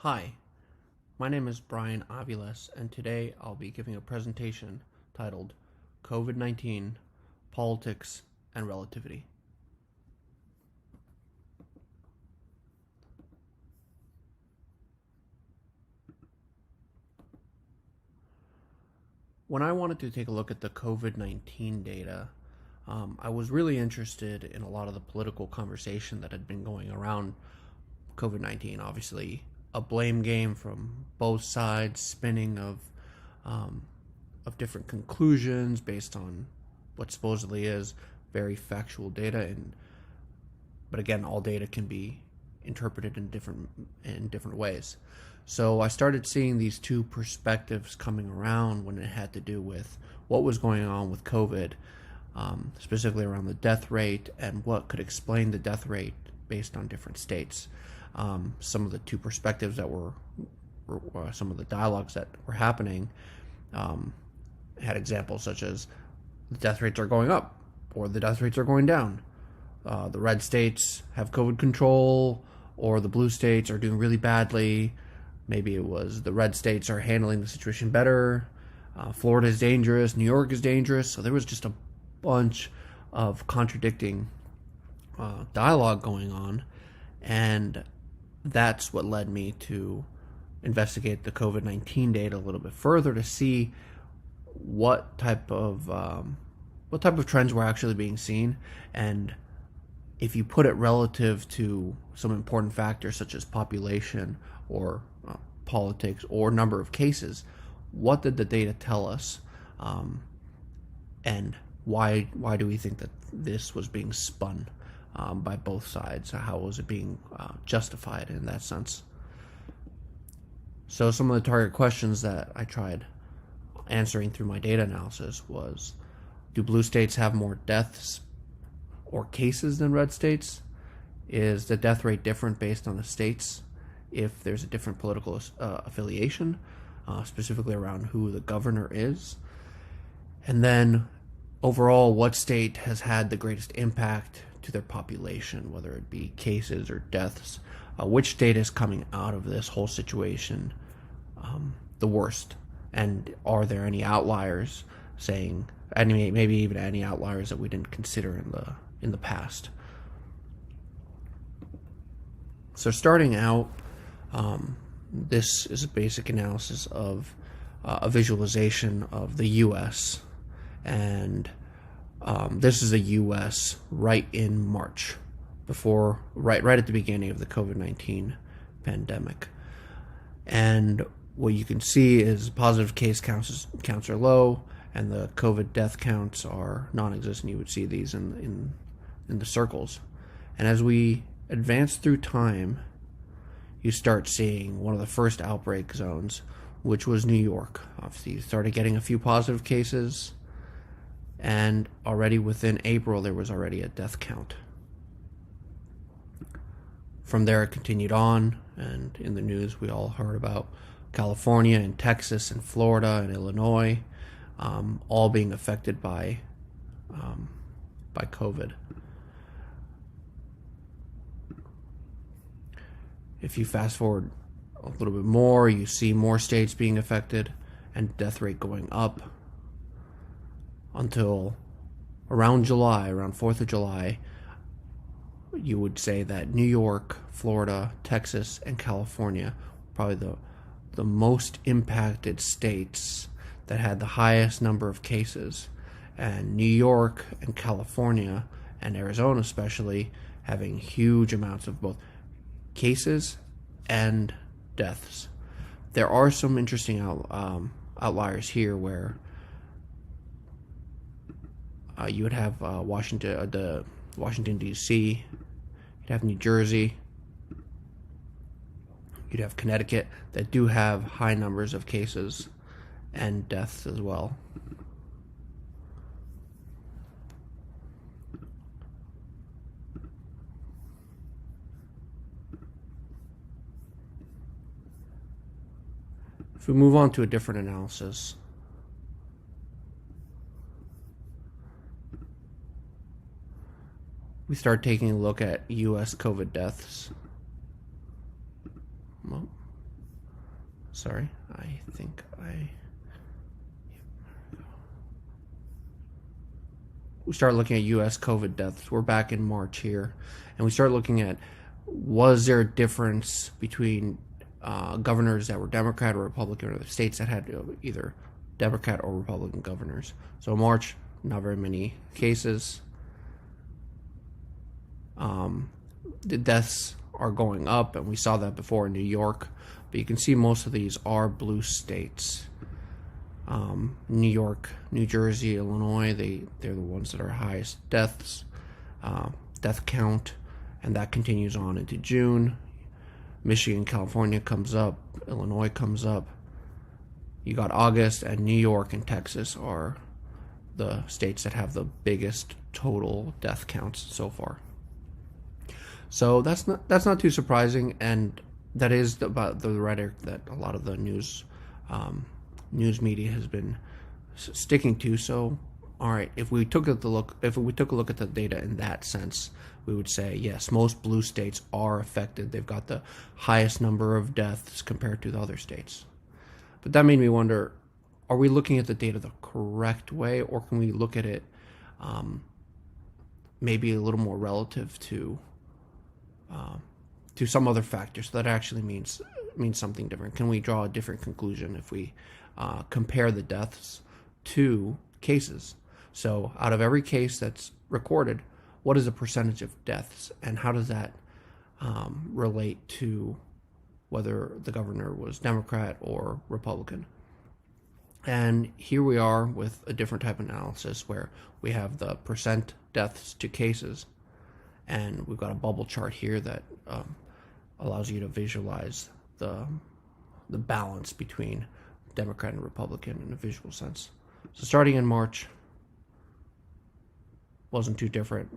Hi, my name is Bryan Aviles, and today I'll be giving a presentation titled COVID-19 Politics and Relativity. When I wanted to take a look at the COVID-19 data, I was really interested in a lot of the political conversation that had been going around COVID-19. Obviously, a blame game from both sides, spinning of different conclusions based on what supposedly is very factual data, and but again, all data can be interpreted in different ways. So I started seeing these two perspectives coming around when it had to do with what was going on with COVID, specifically around the death rate and what could explain the death rate based on different states. Some of the two perspectives that were some of the dialogues that were happening had examples such as the death rates are going up or the death rates are going down. The red states have COVID control, or the blue states are doing really badly. Maybe it was the red states are handling the situation better. Florida is dangerous. New York is dangerous. So there was just a bunch of contradicting dialogue going on. And that's what led me to investigate the COVID-19 data a little bit further to see what type of trends were actually being seen, and if you put it relative to some important factors such as population or politics or number of cases, what did the data tell us, and why do we think that this was being spun by both sides? How was it being justified in that sense? So some of the target questions that I tried answering through my data analysis was, do blue states have more deaths or cases than red states? Is the death rate different based on the states if there's a different political affiliation, specifically around who the governor is? And then overall, what state has had the greatest impact to their population, whether it be cases or deaths? Which state is coming out of this whole situation the worst? And are there any outliers, saying, and maybe even any outliers that we didn't consider in the past? So starting out, this is a basic analysis of a visualization of the U.S. and this is a U.S. right in March, right at the beginning of the COVID-19 pandemic. And what you can see is positive case counts are low, and the COVID death counts are non-existent. You would see these in the circles. And as we advance through time, you start seeing one of the first outbreak zones, which was New York. Obviously, you started getting a few positive cases, and already within April, there was already a death count. From there, it continued on, and in the news, we all heard about California and Texas and Florida and Illinois, all being affected by COVID. If you fast forward a little bit more, you see more states being affected and death rate going up until around 4th of July, you would say that New York, Florida, Texas, and California were probably the most impacted states that had the highest number of cases. And New York and California and Arizona especially having huge amounts of both cases and deaths. There are some interesting outliers here where you would have Washington D.C., you'd have New Jersey, you'd have Connecticut that do have high numbers of cases and deaths as well. If we move on to a different analysis, we start taking a look at U.S. COVID deaths. Well, Sorry, I think we start looking at U.S. COVID deaths. We're back in March here, and we start looking at, was there a difference between governors that were Democrat or Republican, or the states that had either Democrat or Republican governors. So March, not very many cases. The deaths are going up, and we saw that before in New York, but you can see most of these are blue states. New York, New Jersey, Illinois, they're the ones that are highest deaths, death count, and that continues on into June. Michigan, California comes up, Illinois comes up. You got August, and New York and Texas are the states that have the biggest total death counts so far. So that's not too surprising, and that is about the rhetoric that a lot of the news media has been sticking to. So, all right, if we took a look at the data in that sense, we would say yes, most blue states are affected. They've got the highest number of deaths compared to the other states. But that made me wonder: are we looking at the data the correct way, or can we look at it maybe a little more relative to some other factors that actually means something different? Can we draw a different conclusion if we compare the deaths to cases? So out of every case that's recorded, what is the percentage of deaths, and how does that relate to whether the governor was Democrat or Republican? And here we are with a different type of analysis where we have the percent deaths to cases, and we've got a bubble chart here that allows you to visualize the balance between Democrat and Republican in a visual sense. So starting in March, wasn't too different.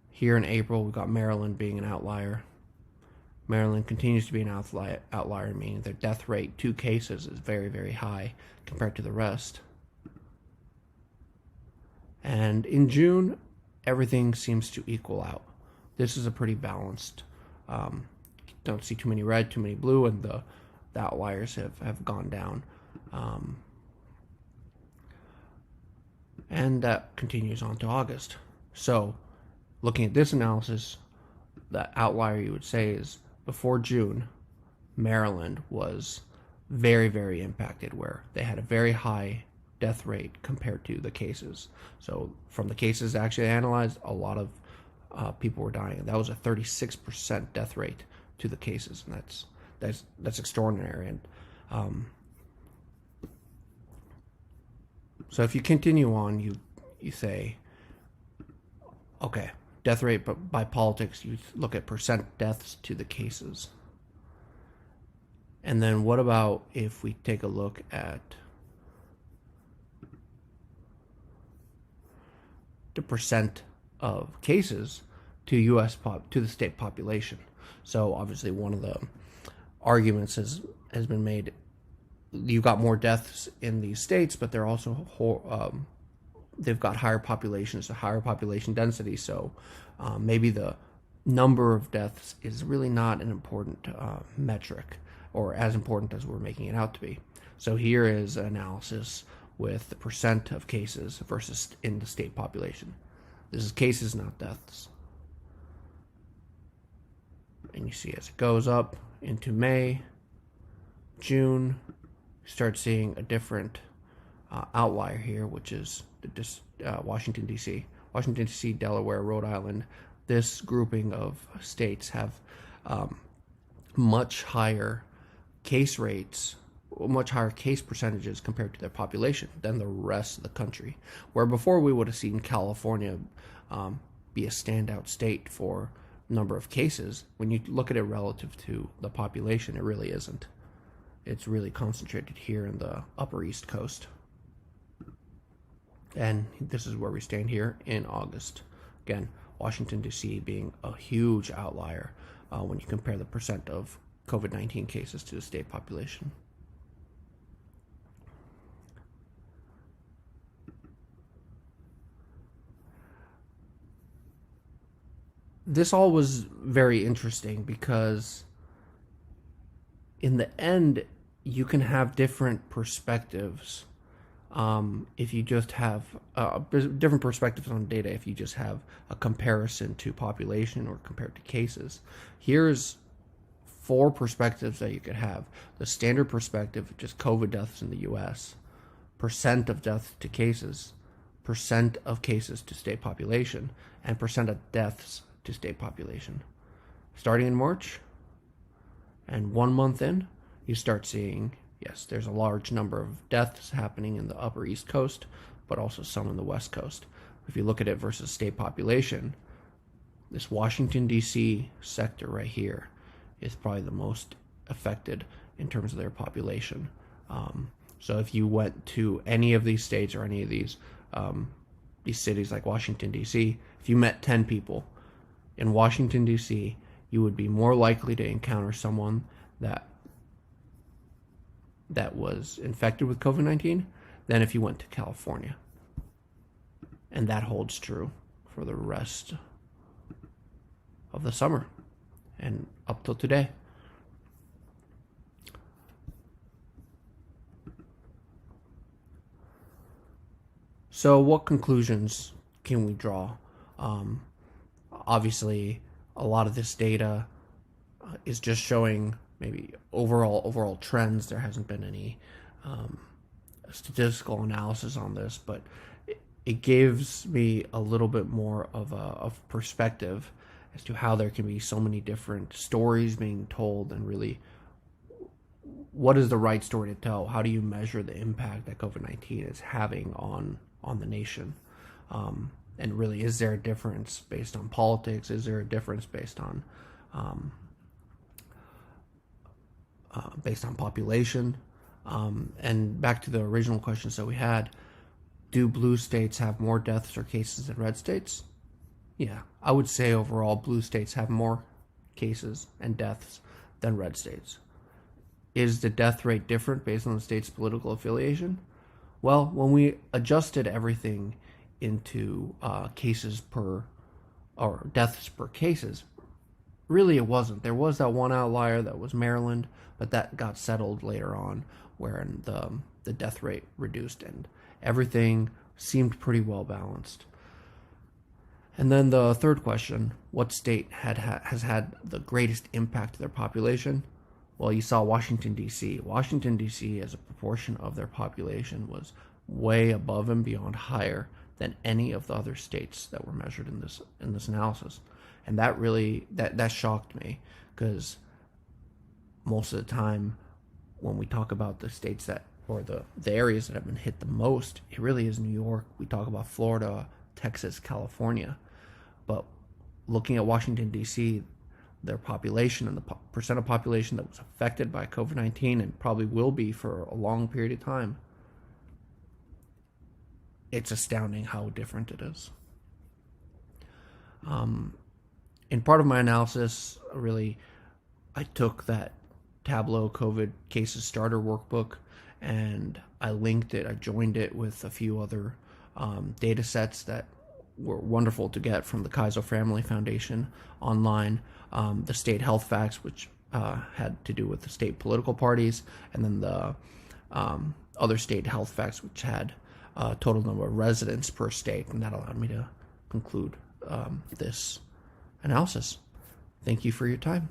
Here in April, we got Maryland being an outlier. Maryland continues to be an outlier, meaning their death rate to cases is very, very high compared to the rest. And in June, everything seems to equal out. This is a pretty balanced. Don't see too many red, too many blue, and the outliers have gone down. And that continues on to August. So, looking at this analysis, the outlier you would say is before June, Maryland was very, very impacted, where they had a very high death rate compared to the cases. So from the cases actually analyzed, a lot of people were dying. That was a 36% death rate to the cases, and that's extraordinary. And so if you continue on, you say, okay, death rate, but by politics, you look at percent deaths to the cases. And then what about if we take a look at the percent of cases to to the state population? So obviously one of the arguments has been made, you've got more deaths in these states, but they're also they've got higher populations, a higher population density. So maybe the number of deaths is really not an important metric, or as important as we're making it out to be. So here is an analysis with the percent of cases versus in the state population. This is cases, not deaths. And you see as it goes up into May, June, you start seeing a different outlier here, which is Washington, D.C. Washington, D.C., Delaware, Rhode Island. This grouping of states have much higher case rates, much higher case percentages compared to their population than the rest of the country. Where before we would have seen California be a standout state for number of cases, when you look at it relative to the population, it really isn't. It's really concentrated here in the upper East Coast. And this is where we stand here in August. Again, Washington, D.C. being a huge outlier when you compare the percent of COVID-19 cases to the state population. This all was very interesting because in the end, you can have different perspectives if you just have different perspectives on data if you just have a comparison to population or compared to cases. Here's four perspectives that you could have. The standard perspective, just COVID deaths in the US, percent of deaths to cases, percent of cases to state population, and percent of deaths to state population. Starting in March and 1 month in, you start seeing, yes, there's a large number of deaths happening in the upper East Coast, but also some in the West Coast. If you look at it versus state population, this Washington, D.C. sector right here is probably the most affected in terms of their population. So if you went to any of these states or any of these cities like Washington, D.C., if you met 10 people in Washington, D.C., you would be more likely to encounter someone that was infected with COVID-19 than if you went to California. And that holds true for the rest of the summer and up till today. So what conclusions can we draw? Obviously, a lot of this data is just showing maybe overall trends. There hasn't been any statistical analysis on this, but it gives me a little bit more of a perspective as to how there can be so many different stories being told, and really what is the right story to tell? How do you measure the impact that COVID-19 is having on the nation? And really, is there a difference based on politics? Is there a difference based on population? And back to the original questions that we had, do blue states have more deaths or cases than red states? Yeah, I would say overall blue states have more cases and deaths than red states. Is the death rate different based on the state's political affiliation? Well, when we adjusted everything into cases per, or deaths per cases, really it wasn't. There was that one outlier that was Maryland, but that got settled later on, wherein the death rate reduced and everything seemed pretty well balanced. And then the third question, what state has had the greatest impact to their population? Well, you saw Washington, D.C. Washington, D.C. as a proportion of their population was way above and beyond higher than any of the other states that were measured in this analysis. And that really, that shocked me, because most of the time when we talk about the states that, or the areas that have been hit the most, it really is New York. We talk about Florida, Texas, California. But looking at Washington, D.C., their population and the percent of population that was affected by COVID-19 and probably will be for a long period of time, it's astounding how different it is. In part of my analysis, really, I took that Tableau COVID cases starter workbook and I linked it, I joined it with a few other data sets that were wonderful to get from the Kaiser Family Foundation online, the state health facts, which had to do with the state political parties, and then the other state health facts, which had a total number of residents per state, and that allowed me to conclude this analysis. Thank you for your time.